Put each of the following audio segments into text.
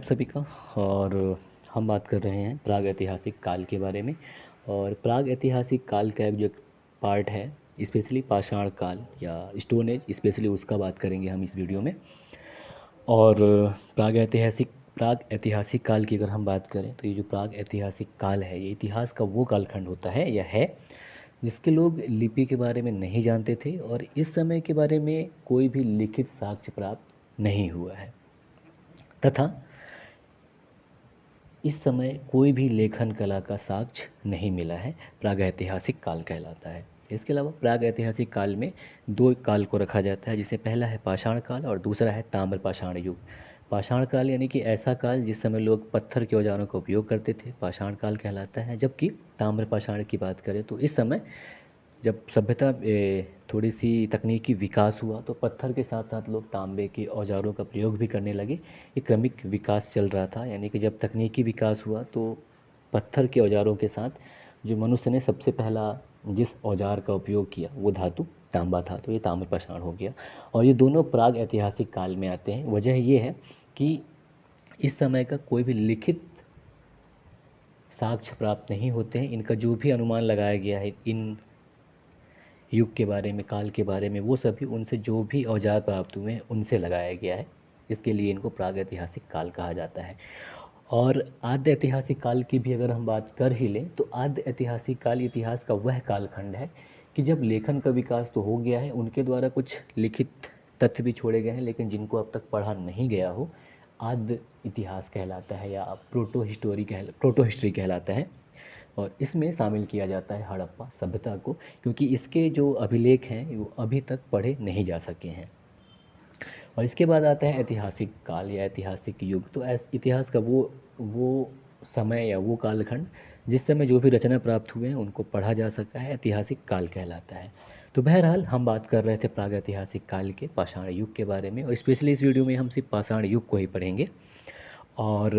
आप सभी का। और हम बात कर रहे हैं प्राग ऐतिहासिक काल के बारे में। और प्राग ऐतिहासिक काल का एक जो पार्ट है, स्पेशली पाषाण काल या स्टोन एज, स्पेशली उसका बात करेंगे हम इस वीडियो में। और प्राग ऐतिहासिक काल की अगर हम बात करें तो ये जो प्राग ऐतिहासिक काल है, ये इतिहास का वो कालखंड होता है या है जिसके लोग लिपि के बारे में नहीं जानते थे और इस समय के बारे में कोई भी लिखित साक्ष्य प्राप्त नहीं हुआ है, तथा इस समय कोई भी लेखन कला का साक्ष्य नहीं मिला है। प्रागैतिहासिक काल कहलाता है। इसके अलावा प्रागैतिहासिक काल में दो काल को रखा जाता है, जिससे पहला है पाषाण काल और दूसरा है ताम्र पाषाण युग। पाषाण काल यानी कि ऐसा काल जिस समय लोग पत्थर के औजारों का उपयोग करते थे, पाषाण काल कहलाता है। जबकि ताम्र पाषाण की बात करें तो इस समय जब सभ्यता थोड़ी सी तकनीकी विकास हुआ तो पत्थर के साथ साथ लोग तांबे के औजारों का प्रयोग भी करने लगे। ये क्रमिक विकास चल रहा था, यानी कि जब तकनीकी विकास हुआ तो पत्थर के औजारों के साथ जो मनुष्य ने सबसे पहला जिस औजार का उपयोग किया वो धातु तांबा था, तो ये ताम्रपाषाण हो गया। और ये दोनों प्राग ऐतिहासिक काल में आते हैं। वजह ये है कि इस समय का कोई भी लिखित साक्ष्य प्राप्त नहीं होते हैं। इनका जो भी अनुमान लगाया गया है इन युग के बारे में, काल के बारे में, वो सभी उनसे जो भी औजार प्राप्त हुए हैं उनसे लगाया गया है। इसके लिए इनको प्रागैतिहासिक काल कहा जाता है। और आद्य ऐतिहासिक काल की भी अगर हम बात कर ही लें तो आद्य ऐतिहासिक काल इतिहास का वह कालखंड है कि जब लेखन का विकास तो हो गया है, उनके द्वारा कुछ लिखित तथ्य भी छोड़े गए हैं, लेकिन जिनको अब तक पढ़ा नहीं गया हो, आद्य इतिहास कहलाता है या प्रोटो हिस्ट्री कहलाता है। और इसमें शामिल किया जाता है हड़प्पा सभ्यता को, क्योंकि इसके जो अभिलेख हैं वो अभी तक पढ़े नहीं जा सके हैं। और इसके बाद आता है ऐतिहासिक काल या ऐतिहासिक युग। तो इतिहास का वो समय या वो कालखंड जिस समय जो भी रचना प्राप्त हुए हैं उनको पढ़ा जा सका है, ऐतिहासिक काल कहलाता है। तो बहरहाल हम बात कर रहे थे प्रागैतिहासिक काल के पाषाण युग के बारे में, और स्पेशली इस वीडियो में हम सिर्फ पाषाण युग को ही पढ़ेंगे। और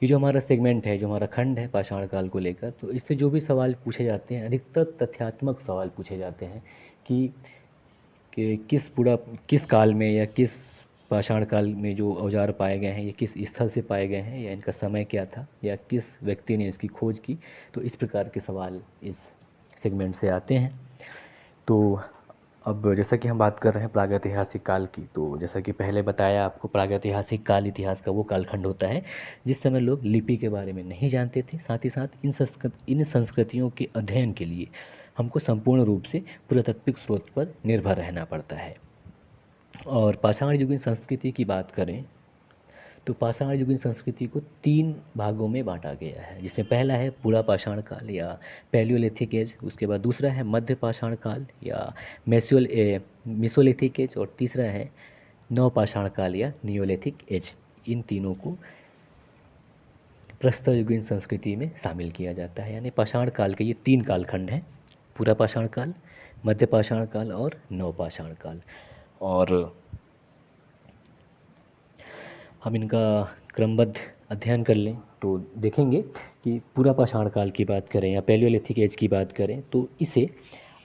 ये जो हमारा सेगमेंट है, जो हमारा खंड है पाषाण काल को लेकर, तो इससे जो भी सवाल पूछे जाते हैं अधिकतर तथ्यात्मक सवाल पूछे जाते हैं कि किस काल में या किस पाषाण काल में जो औजार पाए गए हैं ये किस स्थल से पाए गए हैं, या इनका समय क्या था, या किस व्यक्ति ने इसकी खोज की। तो इस प्रकार के सवाल इस सेगमेंट से आते हैं। तो अब जैसा कि हम बात कर रहे हैं प्रागैतिहासिक काल की, तो जैसा कि पहले बताया आपको, प्रागैतिहासिक काल इतिहास का वो कालखंड होता है जिस समय लोग लिपि के बारे में नहीं जानते थे। साथ ही साथ इन संस्कृतियों के अध्ययन के लिए हमको संपूर्ण रूप से पुरातात्विक स्रोत पर निर्भर रहना पड़ता है। और पाषाण युगीन संस्कृति की बात करें तो पाषाण युगीन संस्कृति को 3 भागों में बांटा गया है, जिसमें पहला है बूढ़ा पाषाण काल या पैलियोलिथिक एज, उसके बाद दूसरा है मध्य पाषाण काल या मेसोलिथिक एज, और तीसरा है नव पाषाण काल या नियोलिथिक एज। इन तीनों को प्रस्तर युगीन संस्कृति में शामिल किया जाता है। यानी पाषाण काल के ये 3 कालखंड हैं, पूरा पाषाण काल, मध्य पाषाण काल और नव पाषाण काल। और हम इनका क्रमबद्ध अध्ययन कर लें तो देखेंगे कि पूरा पाषाण काल की बात करें या पैलियोलिथिक एज की बात करें तो इसे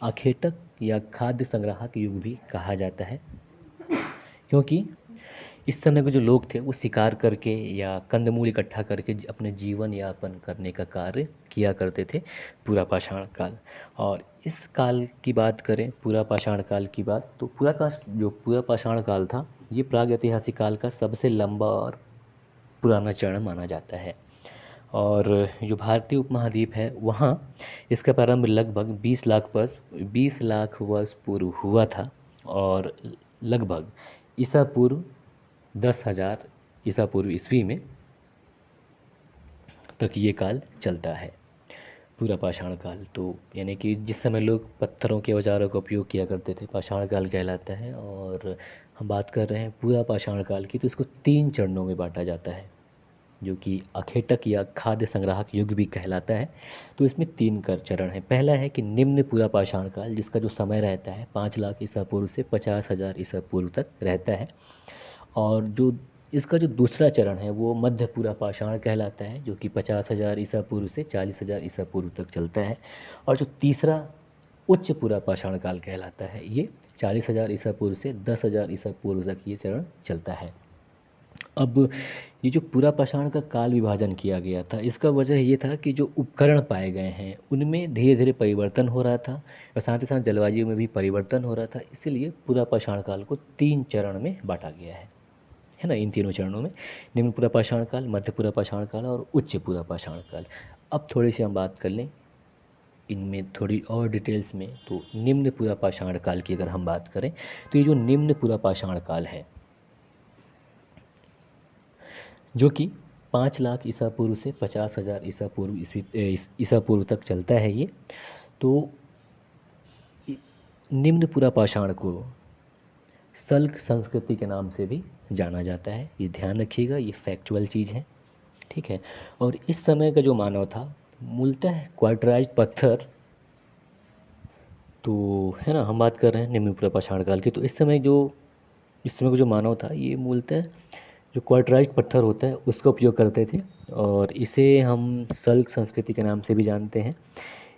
आखेटक या खाद्य संग्राहक युग भी कहा जाता है, क्योंकि इस समय के जो लोग थे वो शिकार करके या कंदमूल इकट्ठा करके अपने जीवन यापन करने का कार्य किया करते थे, पूरा पाषाण काल। और इस काल की बात करें, पूरा पाषाण काल की बात, तो पूरा पाषाण काल था, ये प्रागैतिहासिक काल का सबसे लंबा और पुराना चरण माना जाता है। और जो भारतीय उपमहाद्वीप है वहाँ इसका प्रारंभ लगभग 20 लाख वर्ष पूर्व हुआ था, और लगभग ईसा पूर्व 10,000 ईसा पूर्व ईस्वी में तक ये काल चलता है, पूरा पाषाण काल। तो यानी कि जिस समय लोग पत्थरों के औजारों का उपयोग किया करते थे, पाषाण काल कहलाता है। और हम बात कर रहे हैं पूरा पाषाण काल की, तो इसको 3 चरणों में बांटा जाता है, जो कि अखेटक या खाद्य संग्राहक युग भी कहलाता है। तो इसमें 3 कर चरण हैं। पहला है कि निम्न पूरा पाषाण काल, जिसका जो समय रहता है 5 लाख ईसा पूर्व से 50,000 ईसा पूर्व तक रहता है। और जो इसका जो दूसरा चरण है वो मध्य पूरा पाषाण कहलाता है, जो कि 50,000 ईसा पूर्व से 40,000 ईसा पूर्व तक चलता है। और जो तीसरा उच्च पूरा पाषाण काल कहलाता है, ये 40,000 ईसा पूर्व से 10,000 ईसा पूर्व तक ये चरण चलता है। अब ये जो पूरा पाषाण का काल विभाजन किया गया था, इसका वजह ये था कि जो उपकरण पाए गए हैं उनमें धीरे धीरे परिवर्तन हो रहा था और साथ ही साथ जलवायु में भी परिवर्तन हो रहा था। इसीलिए पूरा पाषाण काल को 3 चरण में बांटा गया है ना, इन तीनों चरणों में, निम्न पूरा पाषाण काल, मध्य पूरा पाषाण काल और उच्च पूरा पाषाण काल। अब थोड़ी सी हम बात कर लें इनमें थोड़ी और डिटेल्स में। तो निम्न पूरा पाषाण काल की अगर हम बात करें तो ये जो निम्न पूरा पाषाण काल है, जो कि 5 लाख ईसा पूर्व से 50,000 ईसा पूर्व ईसा पूर्व तक चलता है ये। तो निम्न पूरा पाषाण को सल्क संस्कृति के नाम से भी जाना जाता है। ये ध्यान रखिएगा, ये फैक्चुअल चीज़ है, ठीक है। और इस समय का जो मानव था मूलतः क्वार्टराइज पत्थर, तो है ना, हम बात कर रहे हैं निम्न पूरा पाषाण काल की। तो इस समय का जो मानव था ये मूलतः जो क्वार्टराइज पत्थर होता है उसका उपयोग करते थे और इसे हम सल्क संस्कृति के नाम से भी जानते हैं।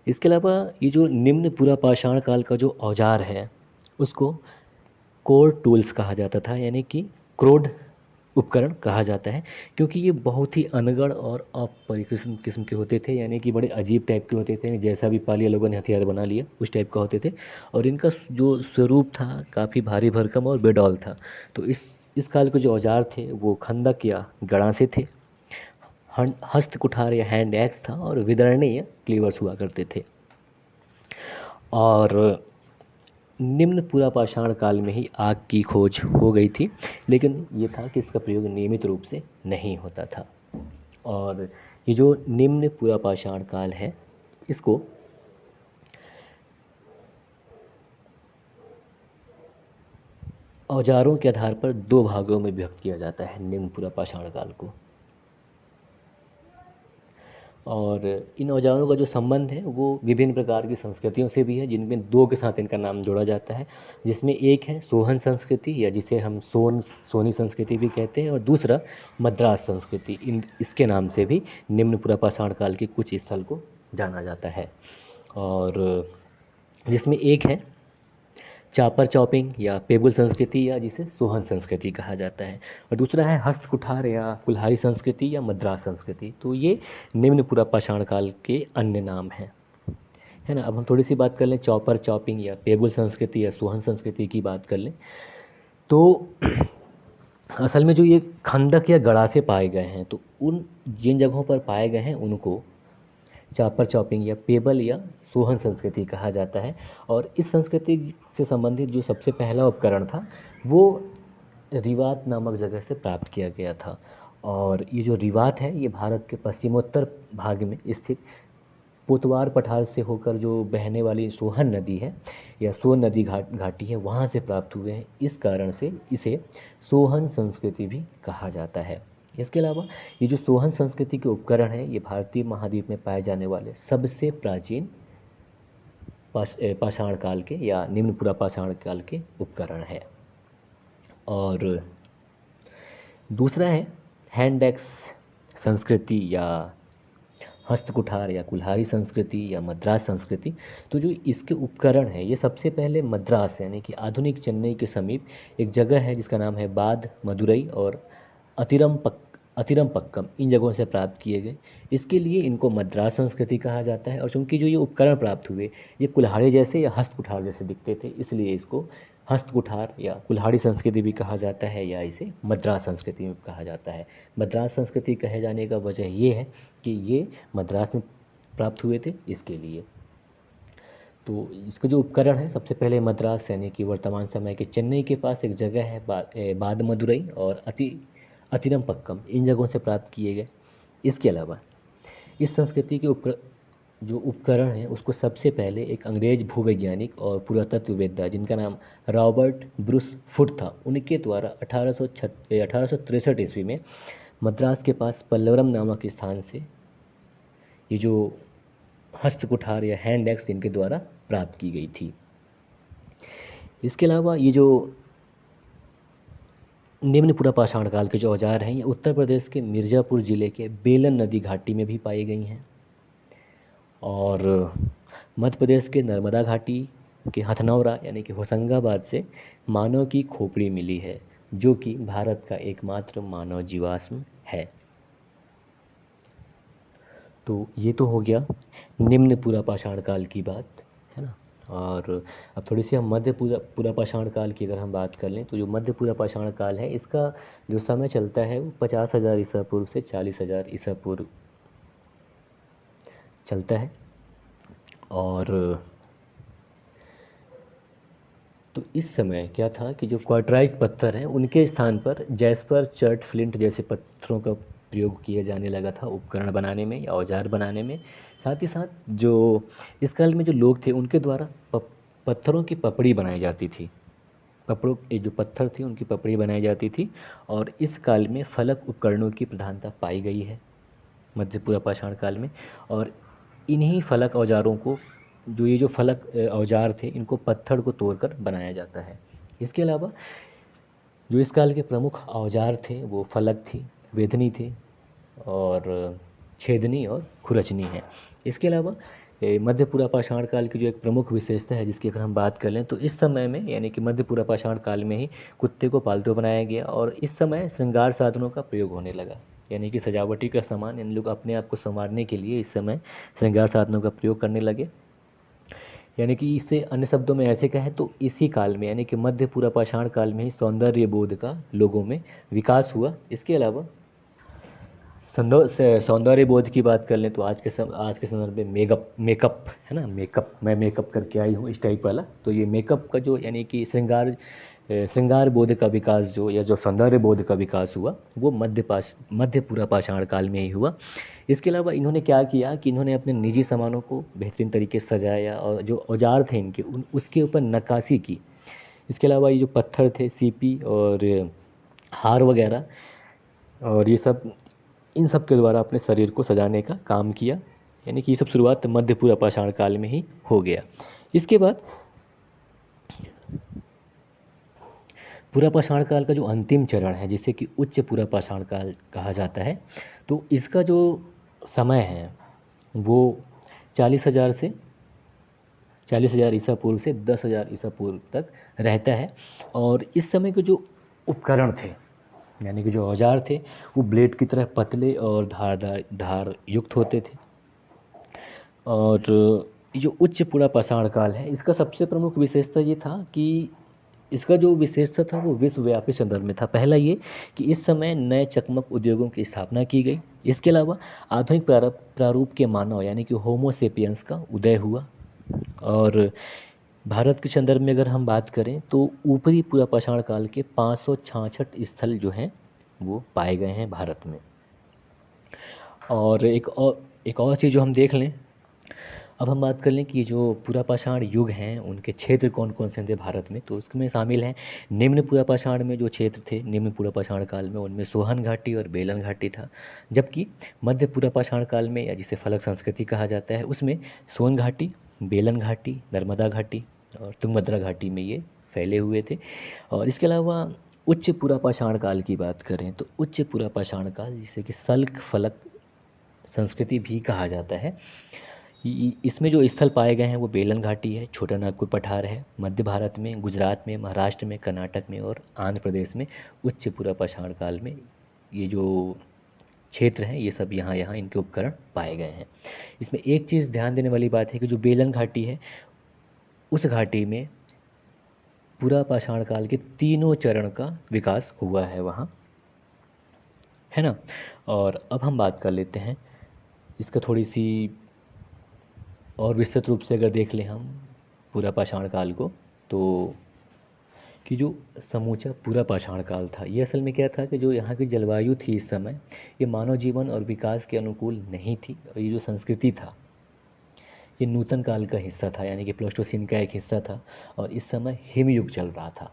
इसके अलावा ये जो निम्न पूरा पाषाण काल का जो औजार है उसको कोर टूल्स कहा जाता था, यानी कि क्रोड उपकरण कहा जाता है, क्योंकि ये बहुत ही अनगढ़ और अपरिष्कृत किस्म के होते थे, यानी कि बड़े अजीब टाइप के होते थे, जैसा भी पा लिया लोगों ने हथियार बना लिया उस टाइप का होते थे। और इनका जो स्वरूप था काफ़ी भारी भरकम और बेडौल था। तो इस काल के जो औजार थे वो खंदक या गड़ासे थे, हस्त कुठार या हैंड एक्स था और विदरणीय क्लीवर्स हुआ करते थे। और निम्न पूरा पाषाण काल में ही आग की खोज हो गई थी, लेकिन ये था कि इसका प्रयोग नियमित रूप से नहीं होता था। और ये जो निम्न पूरा पाषाण काल है इसको औजारों के आधार पर 2 भागों में विभक्त किया जाता है, निम्न पूरा पाषाण काल को। और इन औजारों का जो संबंध है वो विभिन्न प्रकार की संस्कृतियों से भी है, जिनमें 2 के साथ इनका नाम जोड़ा जाता है, जिसमें एक है सोहन संस्कृति या जिसे हम सोनी संस्कृति भी कहते हैं, और दूसरा मद्रास संस्कृति। इन इसके नाम से भी निम्न पूरा पाषाण काल के कुछ स्थल को जाना जाता है। और जिसमें एक है चापर चॉपिंग या पेबुल संस्कृति या जिसे सोहन संस्कृति कहा जाता है, और दूसरा है हस्त कुठार या कुल्हाड़ी संस्कृति या मद्रास संस्कृति। तो ये निम्न पूरा पाषाण काल के अन्य नाम हैं, है ना। अब हम थोड़ी सी बात कर लें चॉपर चॉपिंग या पेबुल संस्कृति या सोहन संस्कृति की बात कर लें। तो असल में जो ये खंदक या गड़ासे पाए गए हैं, तो उन जिन जगहों पर पाए गए हैं उनको चापर चॉपिंग या पेबल या सोहन संस्कृति कहा जाता है। और इस संस्कृति से संबंधित जो सबसे पहला उपकरण था वो रिवात नामक जगह से प्राप्त किया गया था। और ये जो रिवात है ये भारत के पश्चिमोत्तर भाग में स्थित पोतवार पठार से होकर जो बहने वाली सोहन नदी है या सोन नदी घाटी है वहाँ से प्राप्त हुए हैं। इस कारण से इसे सोहन संस्कृति भी कहा जाता है। इसके अलावा ये जो सोहन संस्कृति के उपकरण हैं ये भारतीय महाद्वीप में पाए जाने वाले सबसे प्राचीन पाषाण काल के या निम्न पूरा पाषाण काल के उपकरण है। और दूसरा है हैंड एक्स संस्कृति या हस्तकुठार या कुल्हाड़ी संस्कृति या मद्रास संस्कृति। तो जो इसके उपकरण हैं ये सबसे पहले मद्रास यानी कि आधुनिक चेन्नई के समीप एक जगह है जिसका नाम है बाद मदुरई और अतिरमपक्कम, इन जगहों से प्राप्त किए गए। इसके लिए इनको मद्रास संस्कृति कहा जाता है। और चूंकि जो ये उपकरण प्राप्त हुए ये कुल्हाड़ी जैसे या हस्तकुठार जैसे दिखते थे, इसलिए इसको हस्तकुठार या कुल्हाड़ी संस्कृति भी कहा जाता है या इसे मद्रास संस्कृति भी कहा जाता है। मद्रास संस्कृति कहे जाने का वजह ये है कि ये मद्रास में प्राप्त हुए थे, इसके लिए। तो इसका जो उपकरण है सबसे पहले मद्रास यानी कि वर्तमान समय के चेन्नई के पास एक जगह है बाद मदुरई और अतिरमपक्कम, इन जगहों से प्राप्त किए गए। इसके अलावा इस संस्कृति के जो उपकरण हैं उसको सबसे पहले एक अंग्रेज भूवैज्ञानिक और पुरातत्ववेत्ता जिनका नाम रॉबर्ट ब्रूस फुट था, उनके द्वारा 1863 ईस्वी में मद्रास के पास पल्लवरम नामक स्थान से ये जो हस्तकुठार या हैंड एक्स इनके द्वारा प्राप्त की गई थी। इसके अलावा ये जो निम्न पूरा पाषाण काल के जो औजार हैं ये उत्तर प्रदेश के मिर्ज़ापुर ज़िले के बेलन नदी घाटी में भी पाई गई हैं। और मध्य प्रदेश के नर्मदा घाटी के हथनौरा यानी कि होशंगाबाद से मानव की खोपड़ी मिली है, जो कि भारत का एकमात्र मानव जीवाश्म है। तो ये तो हो गया निम्न पूरा पाषाण काल की बात, है ना। और अब थोड़ी सी हम मध्य पूरा पूरा पाषाण काल की अगर हम बात कर लें, तो जो मध्य पूरा पाषाण काल है, इसका जो समय चलता है वो 50,000 ईसा पूर्व से 40,000 ईसा पूर्व चलता है। और तो इस समय क्या था कि जो क्वार्टराइट पत्थर हैं उनके स्थान पर जैस्पर, चर्ट, फ्लिंट जैसे पत्थरों का प्रयोग किया जाने लगा था उपकरण बनाने में या औजार बनाने में। साथ ही साथ जो इस काल में जो लोग थे उनके द्वारा पत्थरों की पपड़ी बनाई जाती थी। कपड़ों ये जो पत्थर थे उनकी पपड़ी बनाई जाती थी। और इस काल में फलक उपकरणों की प्रधानता पाई गई है मध्य पूरा पाषाण काल में। और इन्हीं फलक औजारों को, जो ये जो फलक औजार थे, इनको पत्थर को तोड़कर बनाया जाता है। इसके अलावा जो इस काल के प्रमुख औजार थे वो फलक थी, वेदनी थी और छेदनी और खुरचनी है। इसके अलावा मध्य पूरा पाषाण काल की जो एक प्रमुख विशेषता है जिसकी अगर हम बात कर लें, तो इस समय में यानी कि मध्य पूरा पाषाण काल में ही कुत्ते को पालतू बनाया गया और इस समय श्रृंगार साधनों का प्रयोग होने लगा। यानी कि सजावटी का सामान इन लोग अपने आप को संवारने के लिए इस समय श्रृंगार साधनों का प्रयोग करने लगे। यानी कि इसे अन्य शब्दों में ऐसे कहें तो इसी काल में यानी कि मध्य पूरा पाषाण काल में ही सौंदर्य बोध का लोगों में विकास हुआ। इसके अलावा सौंदर्य बोध की बात कर लें तो आज के संदर्भ में मेकअप है ना, मैं मेकअप करके आई हूँ इस टाइप वाला। तो ये मेकअप का जो यानी कि श्रृंगार बोध का विकास जो या जो सौंदर्य बोध का विकास हुआ वो मध्य पूरा पाषाण काल में ही हुआ। इसके अलावा इन्होंने क्या किया कि इन्होंने अपने निजी सामानों को बेहतरीन तरीके से सजाया और जो औजार थे इनके उसके ऊपर नक्काशी की। इसके अलावा ये जो पत्थर थे, सीपी और हार वगैरह और ये सब, इन सब के द्वारा अपने शरीर को सजाने का काम किया। यानी कि ये सब शुरुआत मध्य पूरा पाषाण काल में ही हो गया। इसके बाद पूरा पाषाण काल का जो अंतिम चरण है जिसे कि उच्च पूरा पाषाण काल कहा जाता है, तो इसका जो समय है वो 40,000 ईसा पूर्व से 10,000 ईसा पूर्व तक रहता है। और इस समय के जो उपकरण थे यानी कि जो औजार थे वो ब्लेड की तरह पतले और धार युक्त होते थे। और ये जो उच्च पूरा पाषाण काल है इसका सबसे प्रमुख विशेषता ये था कि इसका जो विशेषता था वो विश्वव्यापी संदर्भ में था। पहला ये कि इस समय नए चकमक उद्योगों की स्थापना की गई। इसके अलावा आधुनिक प्रारूप के मानव यानी कि होमो सेपियंस का उदय हुआ। और भारत के संदर्भ में अगर हम बात करें तो ऊपरी पूरा पाषाण काल के 566 स्थल जो हैं वो पाए गए हैं भारत में। और एक और चीज़ जो हम देख लें, अब हम बात कर लें कि जो पूरा पाषाण युग हैं उनके क्षेत्र कौन कौन से थे भारत में, तो उसमें शामिल हैं निम्न पूरा पाषाण में जो क्षेत्र थे निम्न पूरा पाषाण काल में उनमें सोहन घाटी और बेलन घाटी था। जबकि मध्य पूरा पाषाण काल में या जिसे फलक संस्कृति कहा जाता है उसमें सोन घाटी, बेलन घाटी, नर्मदा घाटी और तुंगभद्रा घाटी में ये फैले हुए थे। और इसके अलावा उच्च पूरा पाषाण काल की बात करें तो उच्च पूरा पाषाण काल जिसे कि सल्क फलक संस्कृति भी कहा जाता है, इसमें जो स्थल पाए गए हैं वो बेलन घाटी है, छोटा नागपुर पठार है, मध्य भारत में, गुजरात में, महाराष्ट्र में, कर्नाटक में और आंध्र प्रदेश में उच्च पूरा पाषाण काल में ये जो क्षेत्र हैं ये सब यहाँ इनके उपकरण पाए गए हैं। इसमें एक चीज़ ध्यान देने वाली बात है कि जो बेलन घाटी है उस घाटी में पूरा पाषाण काल के तीनों चरण का विकास हुआ है वहाँ, है ना। और अब हम बात कर लेते हैं इसका थोड़ी सी और विस्तृत रूप से अगर देख लें हम पूरा पाषाण काल को, तो कि जो समूचा पूरा पाषाण काल था ये असल में क्या था कि जो यहाँ की जलवायु थी इस समय ये मानव जीवन और विकास के अनुकूल नहीं थी। और ये जो संस्कृति था ये नूतन काल का हिस्सा था यानी कि प्लास्टोसिन का एक हिस्सा था। और इस समय हिमयुग चल रहा था,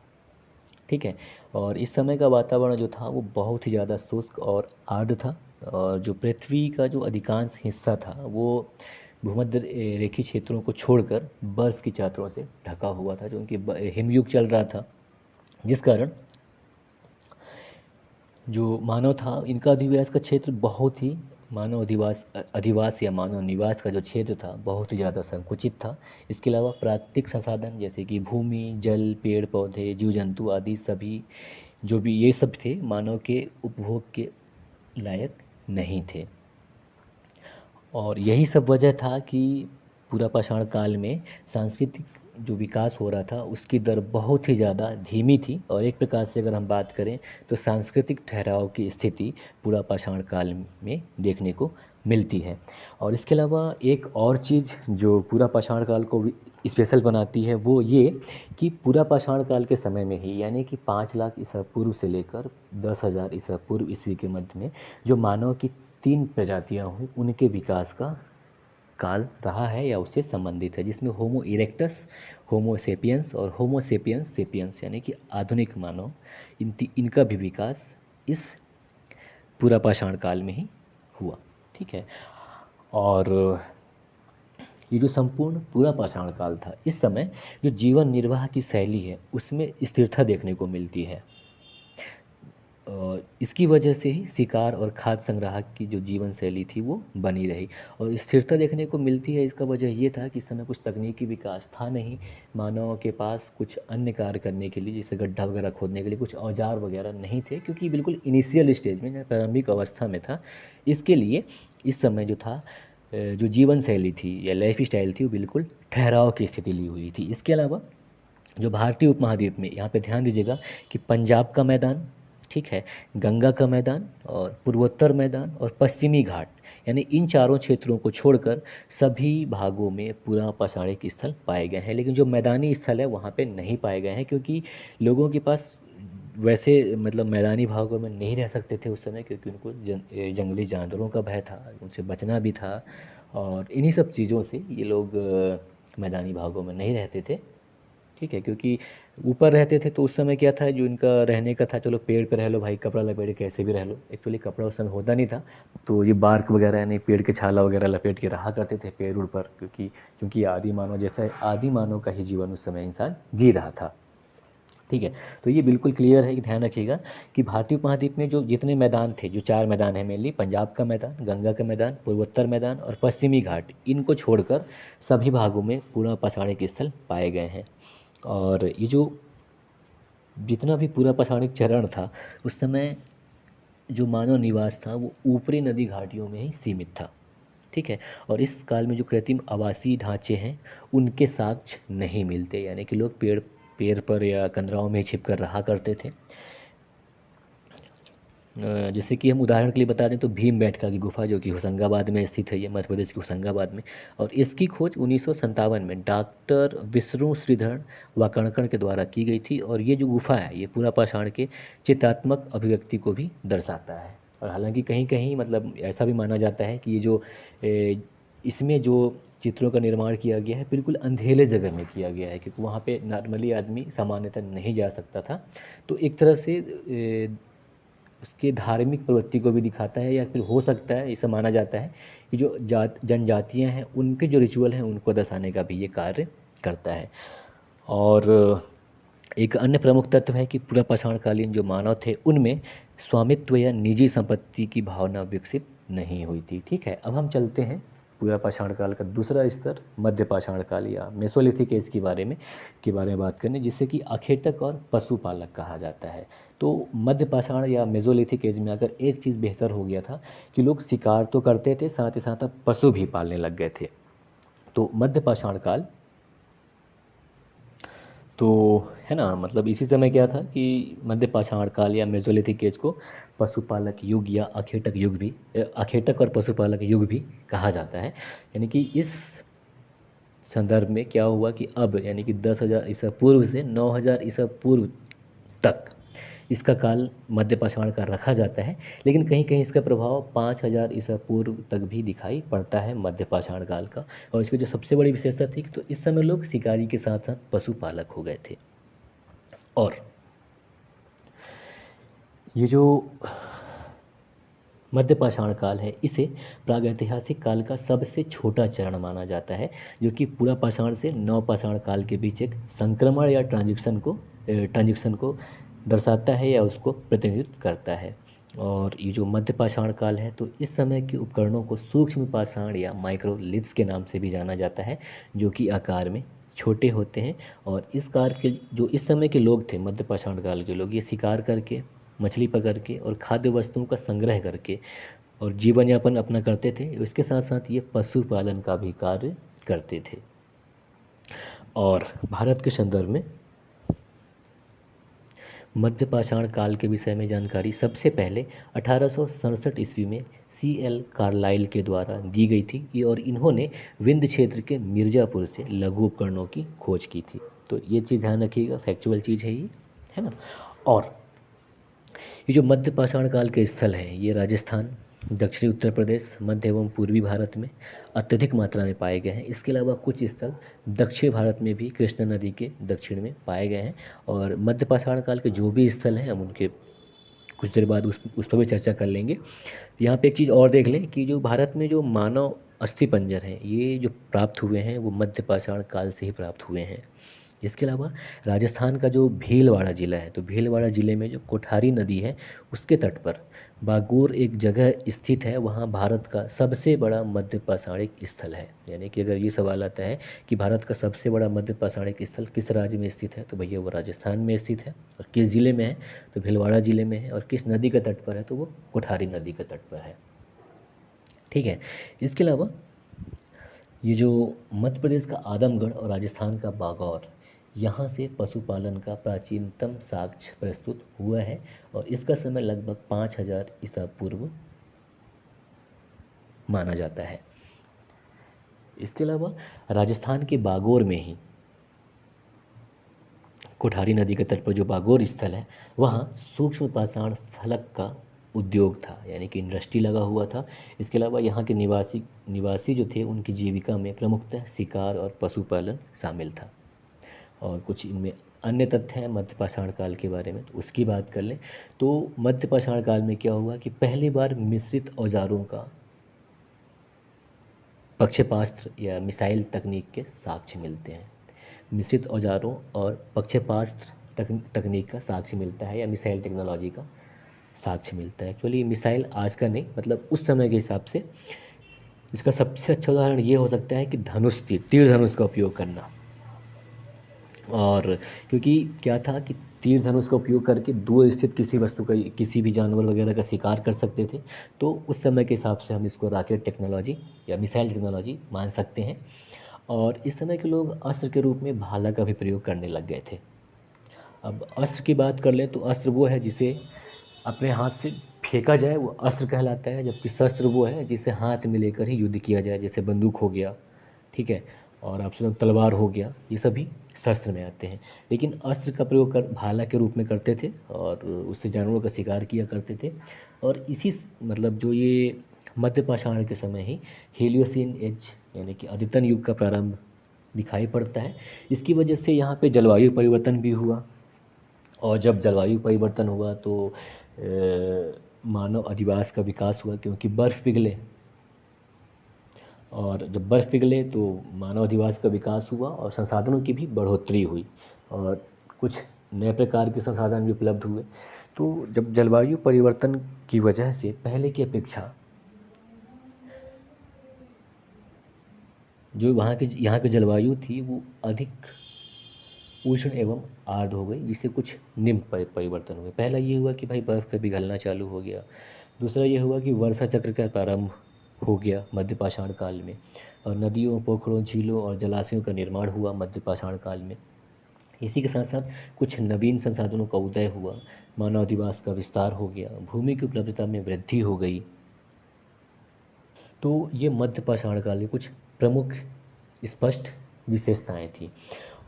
ठीक है। और इस समय का वातावरण जो था वो बहुत ही ज़्यादा शुष्क और आर्द्र था। और जो पृथ्वी का जो अधिकांश हिस्सा था वो भूमध्य रेखीय क्षेत्रों को छोड़कर बर्फ़ की चादरों से ढका हुआ था, जो उनकी हिमयुग चल रहा था, जिस कारण जो मानव था इनका अधिवास का क्षेत्र बहुत ही अधिवास या मानव निवास का जो क्षेत्र था बहुत ही ज़्यादा संकुचित था। इसके अलावा प्राकृतिक संसाधन जैसे कि भूमि, जल, पेड़ पौधे, जीव जंतु आदि सभी जो भी ये सब थे मानव के उपभोग के लायक नहीं थे। और यही सब वजह था कि पूरा पाषाण काल में सांस्कृतिक जो विकास हो रहा था उसकी दर बहुत ही ज़्यादा धीमी थी। और एक प्रकार से अगर हम बात करें तो सांस्कृतिक ठहराव की स्थिति पूरा पाषाण काल में देखने को मिलती है। और इसके अलावा एक और चीज़ जो पूरा पाषाण काल को स्पेशल बनाती है वो ये कि पूरा पाषाण काल के समय में ही यानी कि 5 लाख ईसा पूर्व से लेकर 10,000 ईसा पूर्व ईस्वी के मध्य में जो मानव की 3 प्रजातियां हुई उनके विकास का काल रहा है या उससे संबंधित है, जिसमें होमो इरेक्टस, होमो सेपियंस और होमो सेपियंस सेपियंस यानी कि आधुनिक मानव इनका भी विकास इस पूरा पाषाण काल में ही हुआ। ठीक है। और ये जो संपूर्ण पूरा पाषाण काल था इस समय जो जीवन निर्वाह की शैली है उसमें स्थिरता देखने को मिलती है। इसकी वजह से ही शिकार और खाद्य संग्रह की जो जीवन शैली थी वो बनी रही। और स्थिरता देखने को मिलती है, इसका वजह ये था कि इस समय कुछ तकनीकी विकास था नहीं, मानव के पास कुछ अन्य कार्य करने के लिए जैसे गड्ढा वगैरह खोदने के लिए कुछ औजार वगैरह नहीं थे, क्योंकि बिल्कुल इनिशियल स्टेज में प्रारंभिक अवस्था में था। इसके लिए इस समय जो था जो जीवन शैली थी या लाइफ स्टाइल थी वो बिल्कुल ठहराव की स्थिति ली हुई थी। इसके अलावा जो भारतीय उपमहाद्वीप में, यहाँ पे ध्यान दीजिएगा कि पंजाब का मैदान, ठीक है, गंगा का मैदान और पूर्वोत्तर मैदान और पश्चिमी घाट, यानी इन चारों क्षेत्रों को छोड़कर सभी भागों में पूरा पाषाणिक स्थल पाए गए हैं। लेकिन जो मैदानी स्थल है वहाँ पे नहीं पाए गए हैं, क्योंकि लोगों के पास वैसे मतलब मैदानी भागों में नहीं रह सकते थे उस समय, क्योंकि उनको जंगली जानवरों का भय था, उनसे बचना भी था। और इन्हीं सब चीज़ों से ये लोग मैदानी भागों में नहीं रहते थे। ठीक है, क्योंकि ऊपर रहते थे तो उस समय क्या था, जो इनका रहने का था, चलो पेड़ पे रह लो भाई, कपड़ा लपेट के कैसे भी रह लो। एक्चुअली कपड़ा उस समय होता नहीं था, तो ये बार्क वगैरह यानी पेड़ के छाला वगैरह लपेट के रहा करते थे पेड़ उड़ पर, क्योंकि आदि मानव जैसा आदि मानव का ही जीवन उस समय इंसान जी रहा था। ठीक है, तो ये बिल्कुल क्लियर है कि ध्यान रखिएगा कि भारतीय उपमहाद्वीप में जो जितने मैदान थे, जो 4 मैदान हैं मेनली, पंजाब का मैदान, गंगा का मैदान, पूर्वोत्तर मैदान और पश्चिमी घाट, इनको छोड़कर सभी भागों में पूरा पाषाणिक स्थल पाए गए हैं। और ये जो जितना भी पूरा पाषाणिक चरण था उस समय जो मानव निवास था वो ऊपरी नदी घाटियों में ही सीमित था। ठीक है, और इस काल में जो कृत्रिम आवासीय ढांचे हैं उनके साक्ष्य नहीं मिलते, यानी कि लोग पेड़ पेड़ पर या कंदराओं में छिप कर रहा करते थे। जैसे कि हम उदाहरण के लिए बता दें तो भीमबेटका की गुफा जो कि होशंगाबाद में स्थित है, ये मध्य प्रदेश के होशंगाबाद में, और इसकी खोज 1957 में डॉक्टर विष्णु श्रीधर वाकणकर के द्वारा की गई थी। और ये जो गुफा है ये पूरा पाषाण के चित्रात्मक अभिव्यक्ति को भी दर्शाता है। और हालांकि कहीं कहीं मतलब ऐसा भी माना जाता है कि ये जो इसमें जो चित्रों का निर्माण किया गया है बिल्कुल अंधेरे जगह में किया गया है, क्योंकि वहाँ पे नॉर्मली आदमी सामान्यतः नहीं जा सकता था। तो एक तरह से उसके धार्मिक प्रवृत्ति को भी दिखाता है, या फिर हो सकता है ऐसा माना जाता है कि जो जनजातियां हैं उनके जो रिचुअल हैं उनको दर्शाने का भी ये कार्य करता है। और एक अन्य प्रमुख तत्व है कि पूरा पाषाणकालीन जो मानव थे उनमें स्वामित्व या निजी संपत्ति की भावना विकसित नहीं हुई थी। ठीक है, अब हम चलते हैं पूरा पाषाण काल का दूसरा स्तर मध्य पाषाण काल या मेसोलिथिक एज के बारे में बात करने, जिससे कि अखेटक और पशुपालक कहा जाता है। तो मध्य पाषाण या मेसोलिथिक एज में अगर एक चीज़ बेहतर हो गया था कि लोग शिकार तो करते थे, साथ ही साथ अब पशु भी पालने लग गए थे। तो मध्य पाषाण काल तो है ना, मतलब इसी समय क्या था कि मध्य पाषाण काल या मेसोलिथिक एज को पशुपालक युग या अखेटक युग भी, अखेटक और पशुपालक युग भी कहा जाता है। यानी कि इस संदर्भ में क्या हुआ कि अब यानी कि 10,000 ईसा पूर्व से 9,000 ईसा पूर्व तक इसका काल मध्य पाषाण का रखा जाता है। लेकिन कहीं कहीं इसका प्रभाव 5,000 ईसा पूर्व तक भी दिखाई पड़ता है मध्य पाषाण काल का। और इसकी जो सबसे बड़ी विशेषता थी तो इस समय लोग शिकारी के साथ साथ पशुपालक हो गए थे। और ये जो मध्य पाषाण काल है इसे प्रागैतिहासिक काल का सबसे छोटा चरण माना जाता है, जो कि पूरा पाषाण से नव पाषाण काल के बीच एक संक्रमण या ट्रांजिशन को दर्शाता है या उसको प्रतिनिधित्व करता है। और ये जो मध्य पाषाण काल है तो इस समय के उपकरणों को सूक्ष्म पाषाण या माइक्रोलिथ्स के नाम से भी जाना जाता है, जो कि आकार में छोटे होते हैं। और इस कार के जो इस समय के लोग थे, मध्य पाषाण काल के लोग, ये शिकार करके, मछली पकड़ के और खाद्य वस्तुओं का संग्रह करके और जीवन यापन अपना करते थे। इसके साथ साथ ये पशुपालन का भी कार्य करते थे। और भारत के संदर्भ में मध्य पाषाण काल के विषय में जानकारी सबसे पहले 1867 ईस्वी में C.L. कार्लाइल के द्वारा दी गई थी। ये और इन्होंने विंध्य क्षेत्र के मिर्ज़ापुर से लघु उपकरणों की खोज की थी। तो ये चीज़ ध्यान रखिएगा, फैक्चुअल चीज़ है ये, है ना। और ये जो मध्य पाषाण काल के स्थल हैं, ये राजस्थान, दक्षिणी उत्तर प्रदेश, मध्य एवं पूर्वी भारत में अत्यधिक मात्रा में पाए गए हैं। इसके अलावा कुछ स्थल दक्षिण भारत में भी कृष्णा नदी के दक्षिण में पाए गए हैं। और मध्य पाषाण काल के जो भी स्थल हैं, हम उनके कुछ देर बाद उस पर भी चर्चा कर लेंगे। यहाँ पे एक चीज़ और देख लें कि जो भारत में जो मानव अस्थिपंजर हैं, ये जो प्राप्त हुए हैं वो मध्य पाषाण काल से ही प्राप्त हुए हैं। इसके अलावा राजस्थान का जो भीलवाड़ा ज़िला है, तो भीलवाड़ा ज़िले में जो कोठारी नदी है, उसके तट पर बागोर एक जगह स्थित है। वहाँ भारत का सबसे बड़ा मध्य पाषाणिक स्थल है। यानी कि अगर ये सवाल आता है कि भारत का सबसे बड़ा मध्य पाषाणिक स्थल किस राज्य में स्थित है, तो भैया वो राजस्थान में स्थित है। और किस ज़िले में है, तो भीलवाड़ा ज़िले में है। और किस नदी के तट पर है, तो वो कोठारी नदी के तट पर है। ठीक है। इसके अलावा ये जो मध्य प्रदेश का आदमगढ़ और राजस्थान का बागौर, यहाँ से पशुपालन का प्राचीनतम साक्ष्य प्रस्तुत हुआ है। और इसका समय लगभग 5000 ईसा पूर्व माना जाता है। इसके अलावा राजस्थान के बागौर में ही कोठारी नदी के तट पर जो बागौर स्थल है, वहाँ सूक्ष्म पाषाण फलक का उद्योग था, यानी कि इंडस्ट्री लगा हुआ था। इसके अलावा यहाँ के निवासी जो थे, उनकी जीविका में प्रमुखतः शिकार और पशुपालन शामिल था। और कुछ इनमें अन्य तथ्य हैं मध्य पाषाण काल के बारे में, तो उसकी बात कर लें। तो मध्य पाषाण काल में क्या हुआ कि पहली बार मिश्रित औजारों का प्रक्षेपास्त्र या मिसाइल तकनीक के साक्ष्य मिलते हैं। मिश्रित औजारों और प्रक्षेपास्त्र तकनीक का साक्ष्य मिलता है, या मिसाइल टेक्नोलॉजी का साक्ष्य मिलता है। एक्चुअली मिसाइल आज का नहीं, मतलब उस समय के हिसाब से इसका सबसे अच्छा उदाहरण ये हो सकता है कि धनुष, तीर धनुष का उपयोग करना। और क्योंकि क्या था कि तीर धनुष का उपयोग करके दूर स्थित किसी वस्तु का, किसी भी जानवर वगैरह का शिकार कर सकते थे। तो उस समय के हिसाब से हम इसको रॉकेट टेक्नोलॉजी या मिसाइल टेक्नोलॉजी मान सकते हैं। और इस समय के लोग अस्त्र के रूप में भाला का भी प्रयोग करने लग गए थे। अब अस्त्र की बात कर लें तो अस्त्र वो है जिसे अपने हाथ से फेंका जाए, वो अस्त्र कहलाता है। जबकि शस्त्र वो है जिसे हाथ में लेकर ही युद्ध किया जाए, जैसे बंदूक हो गया, ठीक है, और आपसे तलवार हो गया, ये सभी शस्त्र में आते हैं। लेकिन अस्त्र का प्रयोग कर भाला के रूप में करते थे और उससे जानवरों का शिकार किया करते थे। और इसी मतलब जो ये मध्य पाषाण के समय ही हीलियोसीन एज यानी कि अद्यतन युग का प्रारंभ दिखाई पड़ता है। इसकी वजह से यहाँ पे जलवायु परिवर्तन भी हुआ। और जब जलवायु परिवर्तन हुआ तो मानव अधिवास का विकास हुआ, क्योंकि बर्फ़ पिघले। और जब बर्फ़ पिघले तो मानव अधिवास का विकास हुआ और संसाधनों की भी बढ़ोतरी हुई और कुछ नए प्रकार के संसाधन भी उपलब्ध हुए। तो जब जलवायु परिवर्तन की वजह से पहले की अपेक्षा जो यहाँ की जलवायु थी वो अधिक उष्ण एवं आर्द्र हो गई, जिससे कुछ निम्न परिवर्तन हुए। पहला ये हुआ कि भाई बर्फ़ का पिघलना चालू हो गया। दूसरा ये हुआ कि वर्षा चक्र का प्रारंभ हो गया मध्य पाषाण काल में। और नदियों, पोखरों, झीलों और जलाशयों का निर्माण हुआ मध्य पाषाण काल में। इसी के साथ साथ कुछ नवीन संसाधनों का उदय हुआ, मानव अधिवास का विस्तार हो गया, भूमि की उपलब्धता में वृद्धि हो गई। तो ये मध्य पाषाण काल की कुछ प्रमुख स्पष्ट विशेषताएं थी।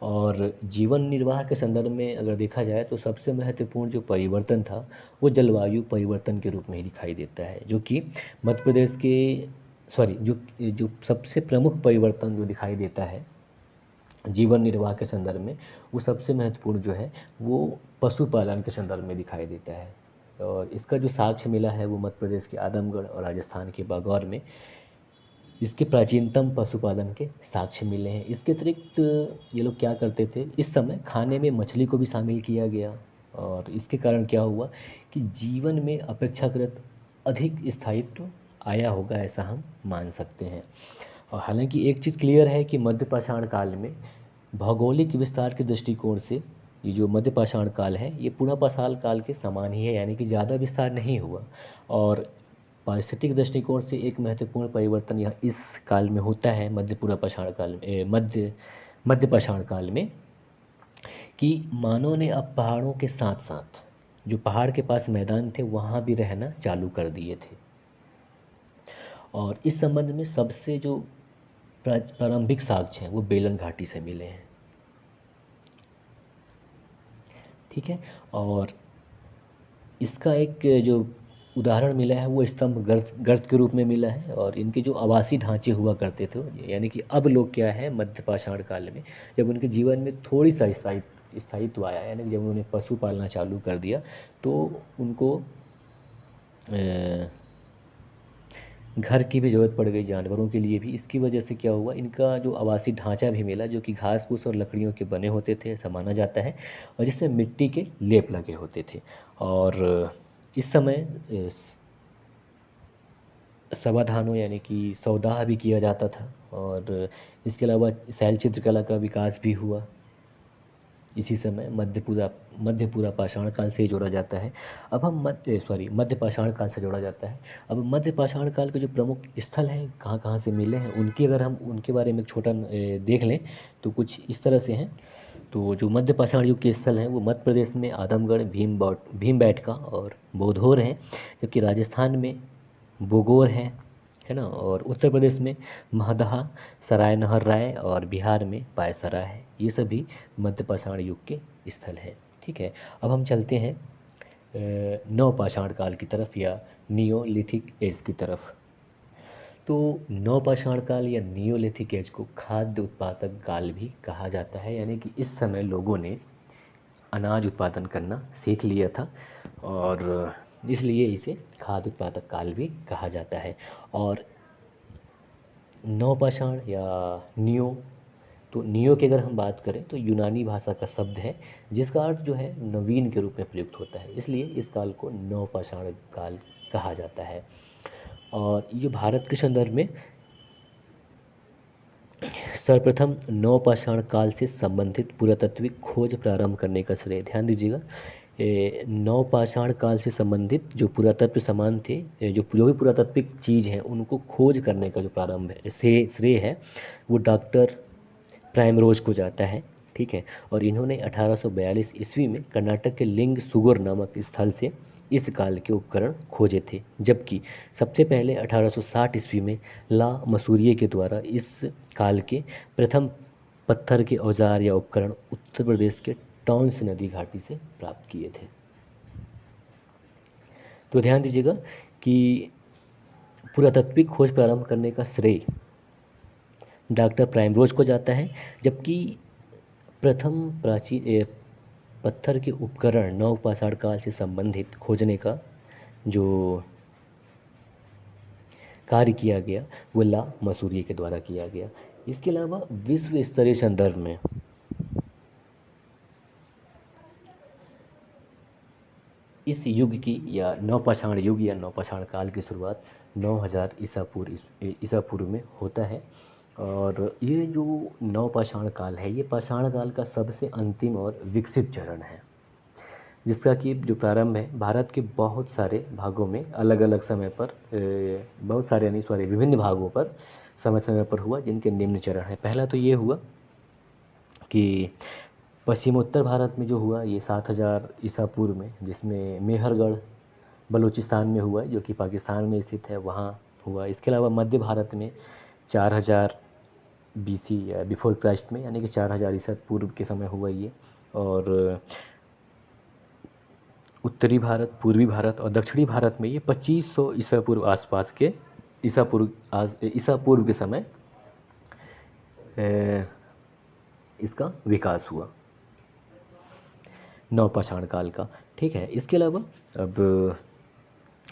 और जीवन निर्वाह के संदर्भ में अगर देखा जाए तो सबसे महत्वपूर्ण जो परिवर्तन था वो जलवायु परिवर्तन के रूप में ही दिखाई देता है, जो कि मध्य प्रदेश के जो जो सबसे प्रमुख परिवर्तन जो दिखाई देता है जीवन निर्वाह के संदर्भ में, वो सबसे महत्वपूर्ण जो है वो पशुपालन के संदर्भ में दिखाई देता है। और इसका जो साक्ष्य मिला है वो मध्य प्रदेश के आदमगढ़ और राजस्थान के बागौर में इसके प्राचीनतम पशुपालन के साक्ष्य मिले हैं। इसके अतिरिक्त ये लोग क्या करते थे, इस समय खाने में मछली को भी शामिल किया गया। और इसके कारण क्या हुआ कि जीवन में अपेक्षाकृत अधिक स्थायित्व आया होगा, ऐसा हम मान सकते हैं। और हालांकि एक चीज़ क्लियर है कि मध्य पाषाण काल में भौगोलिक विस्तार के दृष्टिकोण से ये जो मध्यपाषाण काल है ये पुरापाषाण काल के समान ही है, यानी कि ज़्यादा विस्तार नहीं हुआ। और पारिस्थितिक दृष्टिकोण से एक महत्वपूर्ण परिवर्तन यहाँ इस काल में होता है, मध्यपुरापाषाण काल में, मध्यपाषाण काल में, कि मानव ने अब पहाड़ों के साथ साथ जो पहाड़ के पास मैदान थे वहाँ भी रहना चालू कर दिए थे। और इस संबंध में सबसे जो प्रारंभिक साक्ष्य हैं वो बेलन घाटी से मिले हैं। ठीक है। और इसका एक जो उदाहरण मिला है वो स्तंभ गर्त गर्त के रूप में मिला है। और इनके जो आवासीय ढांचे हुआ करते थे, यानी कि अब लोग क्या है, मध्यपाषाण काल में जब उनके जीवन में थोड़ी सा स्थायित्व आया, यानी कि जब उन्होंने पशु पालना चालू कर दिया तो उनको घर की भी ज़रूरत पड़ गई, जानवरों के लिए भी। इसकी वजह से क्या हुआ, इनका जो आवासीय ढांचा भी मिला जो कि घास फूस और लकड़ियों के बने होते थे, ऐसा माना जाता है, और जिसमें मिट्टी के लेप लगे होते थे। और इस समय समाधानों यानी कि सौदाह भी किया जाता था। और इसके अलावा शैल चित्रकला का विकास भी हुआ इसी समय। मध्यपुरा पाषाण काल से जोड़ा जाता है। अब हम मध्यपाषाण काल से जोड़ा जाता है। अब मध्यपाषाण काल के जो प्रमुख स्थल हैं, कहाँ कहाँ से मिले हैं, उनकी अगर हम उनके बारे में एक छोटा देख लें तो कुछ इस तरह से हैं। तो जो मध्यपाषाण युग के स्थल हैं वो मध्य प्रदेश में आदमगढ़, भीमबेटका और बोधोर हैं, जबकि राजस्थान में बोगोर है ना, और उत्तर प्रदेश में महदहा, सराय नहर राय और बिहार में पायसरा है। ये सभी मध्यपाषाण युग के स्थल हैं। ठीक है। अब हम चलते हैं नवपाषाण काल की तरफ या नियोलिथिक एज की तरफ। तो नवपाषाण काल या नियोलिथिक एज को खाद्य उत्पादक काल भी कहा जाता है, यानी कि इस समय लोगों ने अनाज उत्पादन करना सीख लिया था और इसलिए इसे खाद्य उत्पादक काल भी कहा जाता है। और नवपाषाण या नियो, तो नियो की अगर हम बात करें तो यूनानी भाषा का शब्द है जिसका अर्थ जो है नवीन के रूप में प्रयुक्त होता है, इसलिए इस काल को नवपाषाण काल कहा जाता है। और ये भारत के संदर्भ में सर्वप्रथम नवपाषाण काल से संबंधित पुरातात्विक खोज प्रारंभ करने का श्रेय, ध्यान दीजिएगा, नवपाषाण काल से संबंधित जो पुरातत्व सामान थे, जो भी पुरातात्विक चीज़ हैं उनको खोज करने का जो प्रारंभ है श्रेय है वो डॉक्टर प्राइमरोज को जाता है। ठीक है। और इन्होंने 1842 ईस्वी में कर्नाटक के लिंग सुगुर नामक स्थल से इस काल के उपकरण खोजे थे, जबकि सबसे पहले 1860 ईस्वी में ला मसूरिये के द्वारा इस काल के प्रथम पत्थर के औजार या उपकरण उत्तर प्रदेश के टॉन्स नदी घाटी से प्राप्त किए थे। तो ध्यान दीजिएगा कि पुरातात्विक खोज प्रारंभ करने का श्रेय डॉक्टर प्राइमरोज को जाता है, जबकि प्रथम प्राचीन पत्थर के उपकरण नवपाषाण काल से संबंधित खोजने का जो कार्य किया गया वो ला मसूरिये के द्वारा किया गया। इसके अलावा विश्व स्तरीय संदर्भ में इस युग की या नवपाषाण युग या नवपाषाण काल की शुरुआत 9000 ईसा पूर्व में होता है। और ये जो नवपाषाण काल है ये पाषाण काल का सबसे अंतिम और विकसित चरण है, जिसका कि जो प्रारंभ है भारत के बहुत सारे भागों में अलग अलग समय पर विभिन्न भागों पर समय समय पर हुआ, जिनके निम्न चरण हैं। पहला तो ये हुआ कि पश्चिमोत्तर भारत में जो हुआ ये 7000 ईसा पूर्व में, जिसमें मेहरगढ़ बलूचिस्तान में हुआ जो कि पाकिस्तान में स्थित है, वहाँ हुआ। इसके अलावा मध्य भारत में 4000 BC या बिफोर क्राइस्ट में, यानी कि 4000 ईसा पूर्व के समय हुआ ये। और उत्तरी भारत, पूर्वी भारत और दक्षिणी भारत में ये 2500 ईसा पूर्व आसपास के ईसा पूर्व के समय इसका विकास हुआ नवपाषाण काल का। ठीक है। इसके अलावा अब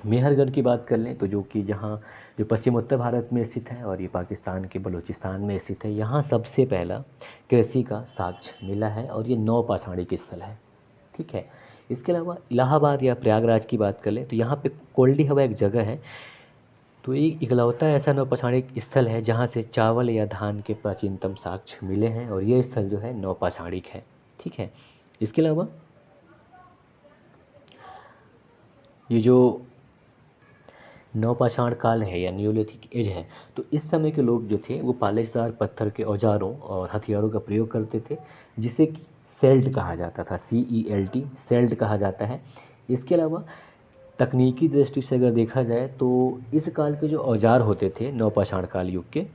मेहरगढ़ की बात कर लें तो जो कि जहाँ जो पश्चिमोत्तर भारत में स्थित है और ये पाकिस्तान के बलूचिस्तान में स्थित है, यहाँ सबसे पहला कृषि का साक्ष्य मिला है और ये नवपाषाणिक स्थल है। ठीक है। इसके अलावा इलाहाबाद या प्रयागराज की बात कर लें तो यहाँ पे कोल्डी हवा एक जगह है तो ये इकलौता ऐसा नौपाषाणिक स्थल है जहाँ से चावल या धान के प्राचीनतम साक्ष्य मिले हैं, और ये स्थल जो है नौपाषाणिक है। ठीक है। इसके अलावा ये जो नवपाषाण काल है या न्यूलिथिक एज है, तो इस समय के लोग जो थे वो पालिशदार पत्थर के औजारों और हथियारों का प्रयोग करते थे, जिसे कि सेल्ट कहा जाता था, CELT, सेल्ट कहा जाता है। इसके अलावा तकनीकी दृष्टि से अगर देखा जाए तो इस काल के जो औजार होते थे नवपाषाण काल युग के,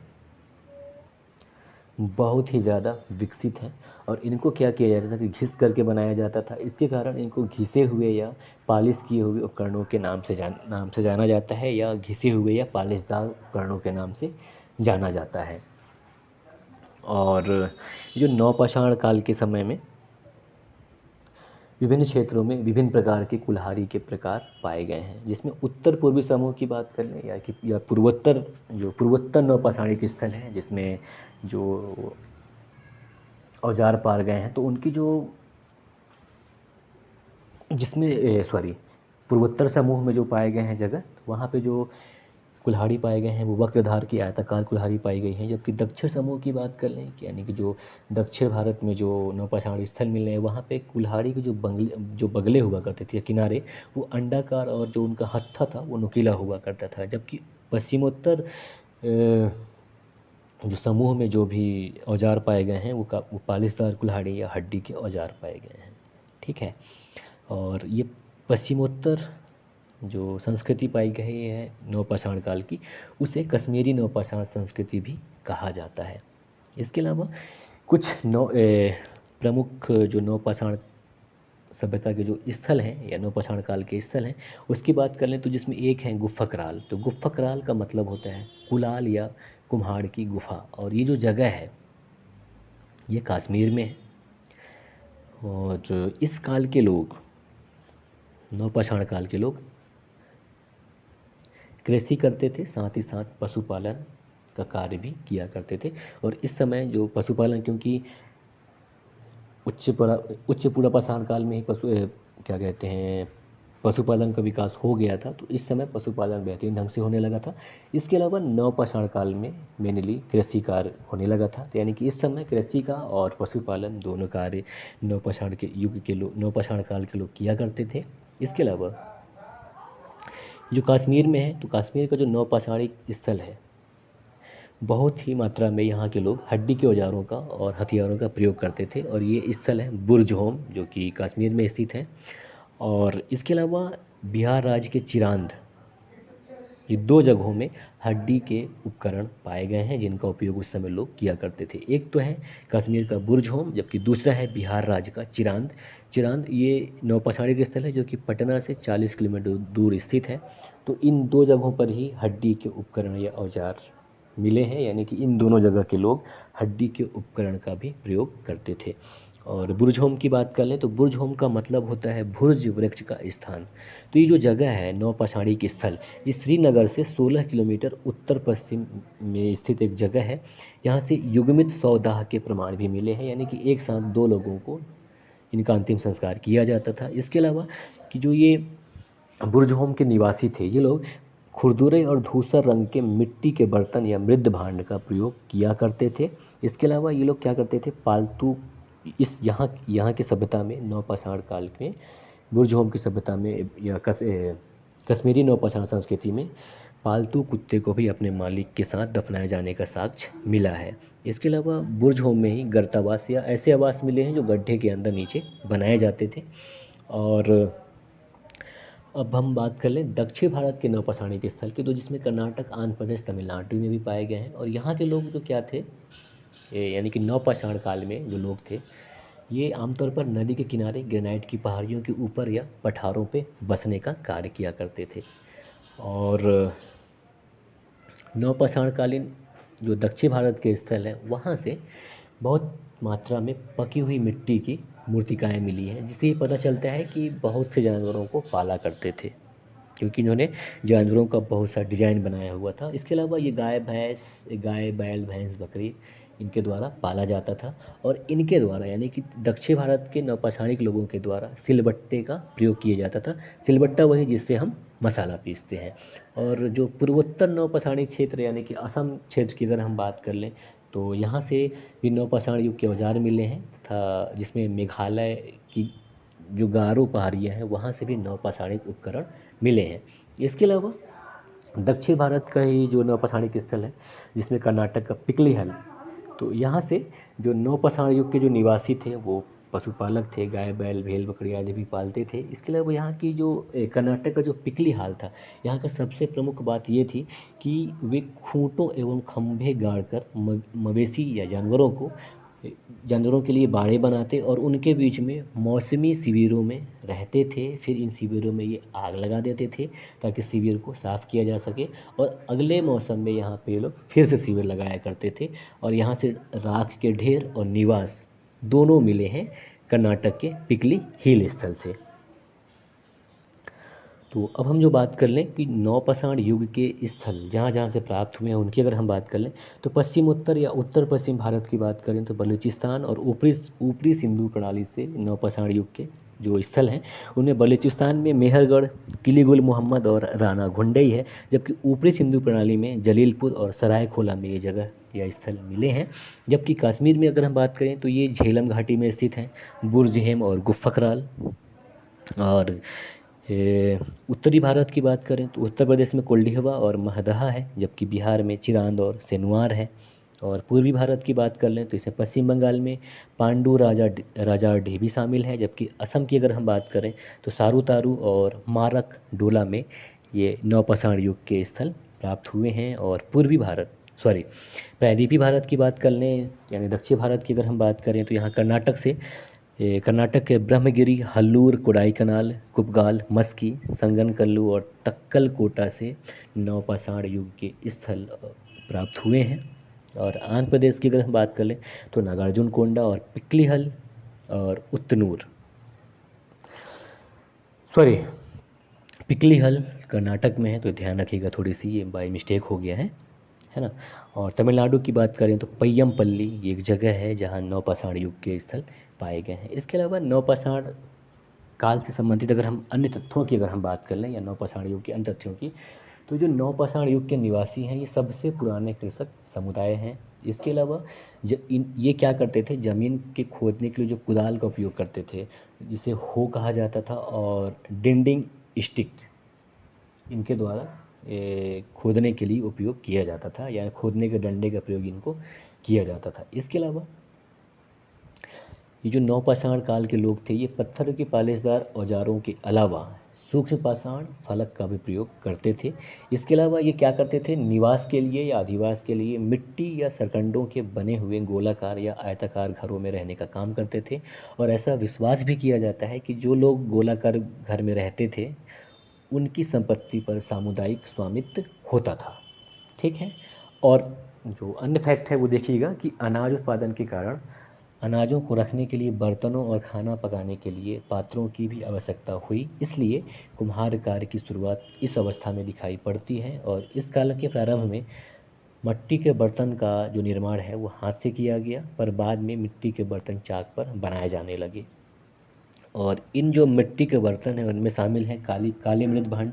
बहुत ही ज़्यादा विकसित हैं, और इनको क्या किया जाता था कि घिस करके बनाया जाता था। इसके कारण इनको घिसे हुए या पालिश किए हुए उपकरणों के नाम से जाना जाता है, या घिसे हुए या पालिशदार उपकरणों के नाम से जाना जाता है। और जो नवपाषाण काल के समय में विभिन्न क्षेत्रों में विभिन्न प्रकार के कुल्हाड़ी के प्रकार पाए गए हैं, जिसमें उत्तर पूर्वी समूह की बात कर लें या पूर्वोत्तर नवपाषाणिक स्थल है, जिसमें जो औजार पाए गए हैं, तो उनकी जो जिसमें सॉरी पूर्वोत्तर समूह में जो पाए गए हैं जगह, वहाँ पे जो कुल्हाड़ी पाए गए हैं वो वक्रधार की आयताकार कुल्हाड़ी पाई गई है। जबकि दक्षिण समूह की बात कर लें, यानी कि जो दक्षिण भारत में जो नवपाषाण स्थल मिल रहे हैं, वहाँ पे कुल्हाड़ी के जो बगले हुआ करते थे किनारे, वो अंडाकार, और जो उनका हत्था था वो नुकीला हुआ करता था। जबकि पश्चिमोत्तर जो समूह में जो भी औजार पाए गए हैं वो पालिशदार कुल्हाड़ी या हड्डी के औजार पाए गए हैं। ठीक है। और ये पश्चिमोत्तर जो संस्कृति पाई गई है नवपाषाण काल की, उसे कश्मीरी नवपाषाण संस्कृति भी कहा जाता है। इसके अलावा कुछ प्रमुख जो नवपाषाण सभ्यता के जो स्थल हैं या नवपाषाण काल के स्थल हैं, उसकी बात कर लें तो जिसमें एक है गुफा कराल। तो गुफा कराल का मतलब होता है कुलाल या कुम्हाड़ की गुफा, और ये जो जगह है ये कश्मीर में है। और इस काल के लोग, नवपाषाण काल के लोग कृषि करते थे, साथ ही साथ पशुपालन का कार्य भी किया करते थे। और इस समय जो पशुपालन, क्योंकि उच्च पुनर्पाषाण काल में ही क्या कहते हैं पशुपालन का विकास हो गया था, तो इस समय पशुपालन बेहतरीन ढंग से होने लगा था। इसके अलावा नवपाषाण काल में मेनली कृषि कार्य होने लगा था, तो यानी कि इस समय कृषि का और पशुपालन दोनों कार्य नवपाषाण काल के लोग किया करते थे। इसके अलावा जो कश्मीर में है, तो कश्मीर का जो नवपाषाणिक स्थल है, बहुत ही मात्रा में यहाँ के लोग हड्डी के औजारों का और हथियारों का प्रयोग करते थे। और ये स्थल है बुर्ज होम, जो कि कश्मीर में स्थित है। और इसके अलावा बिहार राज्य के चिरांद, ये दो जगहों में हड्डी के उपकरण पाए गए हैं जिनका उपयोग उस समय लोग किया करते थे। एक तो है कश्मीर का बुर्ज होम, जबकि दूसरा है बिहार राज्य का चिरांद। चिरांद ये नवपाषाणिक स्थल है जो कि पटना से 40 किलोमीटर दूर स्थित है। तो इन दो जगहों पर ही हड्डी के उपकरण या औजार मिले हैं, यानी कि इन दोनों जगह के लोग हड्डी के उपकरण का भी प्रयोग करते थे। और बुर्ज होम की बात कर लें तो बुर्ज होम का मतलब होता है भुर्ज वृक्ष का स्थान। तो ये जो जगह है नवपाषाणिक स्थल, ये श्रीनगर से 16 किलोमीटर उत्तर पश्चिम में स्थित एक जगह है। यहाँ से युग्मित 100 दाह के प्रमाण भी मिले हैं, यानी कि एक साथ 2 लोगों को इनका अंतिम संस्कार किया जाता था। इसके अलावा कि जो ये बुर्ज होम के निवासी थे, ये लोग खुरदुरे और धूसर रंग के मिट्टी के बर्तन या मृद भांड का प्रयोग किया करते थे। इसके अलावा ये लोग क्या करते थे, पालतू यहाँ की सभ्यता में, नवपाषाण काल में बुर्ज होम की सभ्यता में या कश्मीरी नवपाषाण संस्कृति में पालतू कुत्ते को भी अपने मालिक के साथ दफनाए जाने का साक्ष्य मिला है। इसके अलावा बुर्ज होम में ही गर्तावास या ऐसे आवास मिले हैं जो गड्ढे के अंदर नीचे बनाए जाते थे। और अब हम बात कर लें दक्षिण भारत के नवपाषाणिक स्थल की, तो जिसमें कर्नाटक, आंध्र प्रदेश, तमिलनाडु में भी पाए गए हैं। और यहाँ के लोग जो क्या थे, यानी कि नवपाषाण काल में जो लोग थे, ये आमतौर पर नदी के किनारे ग्रेनाइट की पहाड़ियों के ऊपर या पठारों पे बसने का कार्य किया करते थे। और नवपाषाणकालीन जो दक्षिण भारत के स्थल हैं, वहाँ से बहुत मात्रा में पकी हुई मिट्टी की मूर्तिकाएँ मिली हैं, जिससे ये पता चलता है कि बहुत से जानवरों को पाला करते थे, क्योंकि इन्होंने जानवरों का बहुत सा डिजाइन बनाया हुआ था। इसके अलावा ये गाय, बैल, भैंस, बकरी इनके द्वारा पाला जाता था। और इनके द्वारा, यानी कि दक्षिण भारत के नवपाषाणिक लोगों के द्वारा सिलबट्टे का प्रयोग किया जाता था। सिलबट्टा वही जिससे हम मसाला पीसते हैं। और जो पूर्वोत्तर नौपाषाणी क्षेत्र यानी कि असम क्षेत्र की अगर हम बात कर लें, तो यहाँ से भी नौपाषाण युग के औजार मिले हैं तथा जिसमें मेघालय की जो गारो पहाड़ियाँ हैं वहाँ से भी नौपाषाणिक उपकरण मिले हैं। इसके अलावा दक्षिण भारत का ही जो नौपाषाणिक स्थल है जिसमें कर्नाटक का पिकली हल, तो यहाँ से जो नौपाषाण युग के जो निवासी थे वो पशुपालक थे, गाय बैल भेड़ बकरी आदि भी पालते थे। इसके अलावा यहाँ की जो कर्नाटक का जो पिकली हाल था, यहाँ का सबसे प्रमुख बात ये थी कि वे खूंटों एवं खंभे गाड़कर मवेशी या जानवरों के लिए बाड़े बनाते और उनके बीच में मौसमी शिविरों में रहते थे। फिर इन शिविरों में ये आग लगा देते थे ताकि शिविर को साफ़ किया जा सके, और अगले मौसम में यहाँ पे ये लोग फिर से शिविर लगाया करते थे। और यहाँ से राख के ढेर और निवास दोनों मिले हैं कर्नाटक के पिकली हिल स्थल से। तो अब हम जो बात कर लें कि नौपाषाण युग के स्थल जहाँ जहाँ से प्राप्त हुए हैं उनकी अगर हम बात कर लें, तो पश्चिम उत्तर या उत्तर पश्चिम भारत की बात करें तो बलूचिस्तान और ऊपरी ऊपरी सिंधु प्रणाली से नौपाषाण युग के जो स्थल हैं उनमें बलूचिस्तान में मेहरगढ़, किलीगुल मोहम्मद और राना घुंडई है, जबकि ऊपरी सिंधु प्रणाली में जलीलपुर और सरायखोला में ये जगह या स्थल मिले हैं। जबकि कश्मीर में अगर हम बात करें तो ये झेलम घाटी में स्थित हैं, बुर्जहेम और गुफकराल। और उत्तरी भारत की बात करें तो उत्तर प्रदेश में कोल्डिहवा और महदहा है, जबकि बिहार में चिरांद और सेनुआर है। और पूर्वी भारत की बात कर लें तो इसमें पश्चिम बंगाल में पांडु राजा ढेबी शामिल है, जबकि असम की अगर हम बात करें तो सारू तारू और मारक डोला में ये नौपाषाण युग के स्थल प्राप्त हुए हैं। और प्रायद्वीपीय भारत की बात कर लें यानी दक्षिण भारत की अगर हम बात करें तो यहाँ कर्नाटक के ब्रह्मगिरी, हल्लूर, कोडाईकनाल, कुपगाल, मस्की, संगनकल्लू और तक्कलकोटा से नौपाषाण युग के स्थल प्राप्त हुए हैं। और आंध्र प्रदेश की अगर हम बात कर लें तो नागार्जुन कोंडा और पिक्लीहल और पिक्लीहल कर्नाटक में है, तो ध्यान रखिएगा, थोड़ी सी ये बाय मिस्टेक हो गया है ना। और तमिलनाडु की बात करें तो पय्यमपल्ली ये एक जगह है जहाँ नौपाषाण युग के स्थल पाए गए हैं। इसके अलावा नौपाषाण काल से संबंधित अगर हम अन्य तथ्यों की अगर हम बात कर लें या नौपाषाण युग के अन्य तथ्यों की, तो जो नौपाषाण युग के निवासी हैं ये सबसे पुराने कृषक समुदाय हैं। इसके अलावा ये क्या करते थे, ज़मीन के खोदने के लिए जो कुदाल का उपयोग करते थे जिसे हो कहा जाता था, और डिंडिंग स्टिक इनके द्वारा खोदने के लिए उपयोग किया जाता था, या खोदने के डंडे का प्रयोग इनको किया जाता था। इसके अलावा ये जो नौपाषाण काल के लोग थे ये पत्थर के पालिशदार औजारों के अलावा सूक्ष्म पाषाण फलक का भी प्रयोग करते थे। इसके अलावा ये क्या करते थे, निवास के लिए या अधिवास के लिए मिट्टी या सरकंडों के बने हुए गोलाकार या आयताकार घरों में रहने का काम करते थे। और ऐसा विश्वास भी किया जाता है कि जो लोग गोलाकार घर में रहते थे उनकी संपत्ति पर सामुदायिक स्वामित्व होता था। ठीक है। और जो अन्य फैक्ट है वो देखिएगा कि अनाज उत्पादन के कारण अनाजों को रखने के लिए बर्तनों और खाना पकाने के लिए पात्रों की भी आवश्यकता हुई, इसलिए कुम्हार कार्य की शुरुआत इस अवस्था में दिखाई पड़ती है। और इस काल के प्रारंभ में मिट्टी के बर्तन का जो निर्माण है वो हाथ से किया गया, पर बाद में मिट्टी के बर्तन चाक पर बनाए जाने लगे। और इन जो मिट्टी के बर्तन हैं उनमें शामिल हैं काले मृदभांड,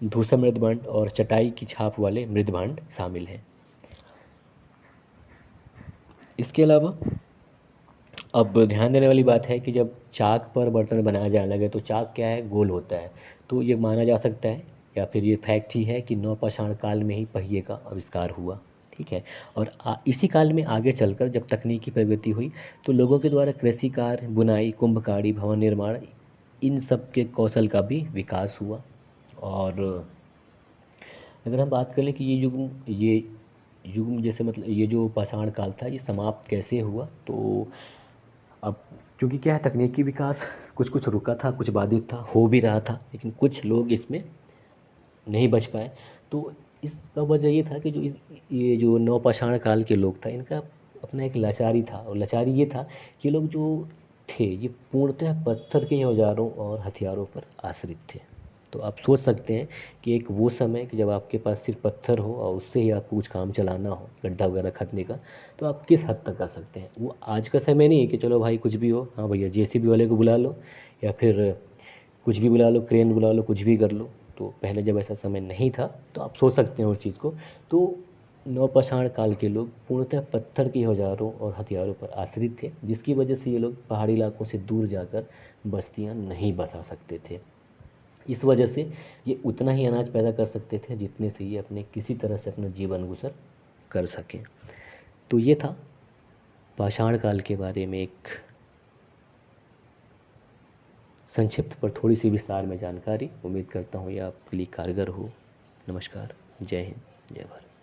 धूसर मृदभांड और चटाई की छाप वाले मृदभांड शामिल हैं। इसके अलावा अब ध्यान देने वाली बात है कि जब चाक पर बर्तन बनाया जाने लगे तो चाक क्या है, गोल होता है, तो ये माना जा सकता है या फिर ये फैक्ट ही है कि नौपाषाण काल में ही पहिए का आविष्कार हुआ। ठीक है। और इसी काल में आगे चलकर जब तकनीकी प्रगति हुई तो लोगों के द्वारा कृषि कार्य, बुनाई, कुंभकारी, भवन निर्माण, इन सब के कौशल का भी विकास हुआ। और अगर हम बात करें कि ये युग जैसे मतलब ये जो पाषाण काल था ये समाप्त कैसे हुआ, तो अब क्योंकि क्या है, तकनीकी विकास कुछ कुछ रुका था, कुछ बाधित था, हो भी रहा था, लेकिन कुछ लोग इसमें नहीं बच पाए। तो इसका वजह ये था कि ये जो नवपाषाण काल के लोग था इनका अपना एक लाचारी था, और लाचारी ये था कि लोग जो थे ये पूर्णतः पत्थर के औजारों और हथियारों पर आश्रित थे। तो आप सोच सकते हैं कि एक वो समय कि जब आपके पास सिर्फ पत्थर हो और उससे ही आपको कुछ काम चलाना हो, गड्ढा वगैरह खदने का, तो आप किस हद तक कर सकते हैं। वो आज का समय नहीं है कि चलो भाई कुछ भी हो, हाँ भैया जेसीबी वाले को बुला लो या फिर कुछ भी बुला लो, क्रेन बुला लो, कुछ भी कर लो, तो पहले जब ऐसा समय नहीं था तो आप सोच सकते हैं उस चीज़ को। तो नवपाषाण काल के लोग पूर्णतः पत्थर के औजारों और हथियारों पर आश्रित थे, जिसकी वजह से ये लोग पहाड़ी इलाकों से दूर जाकर बस्तियां नहीं बसा सकते थे। इस वजह से ये उतना ही अनाज पैदा कर सकते थे जितने से ये अपने किसी तरह से अपना जीवन गुजर कर सकें। तो ये था पाषाण काल के बारे में एक संक्षिप्त पर थोड़ी सी विस्तार में जानकारी। उम्मीद करता हूँ ये आपके लिए कारगर हो। नमस्कार। जय हिंद, जय भारत।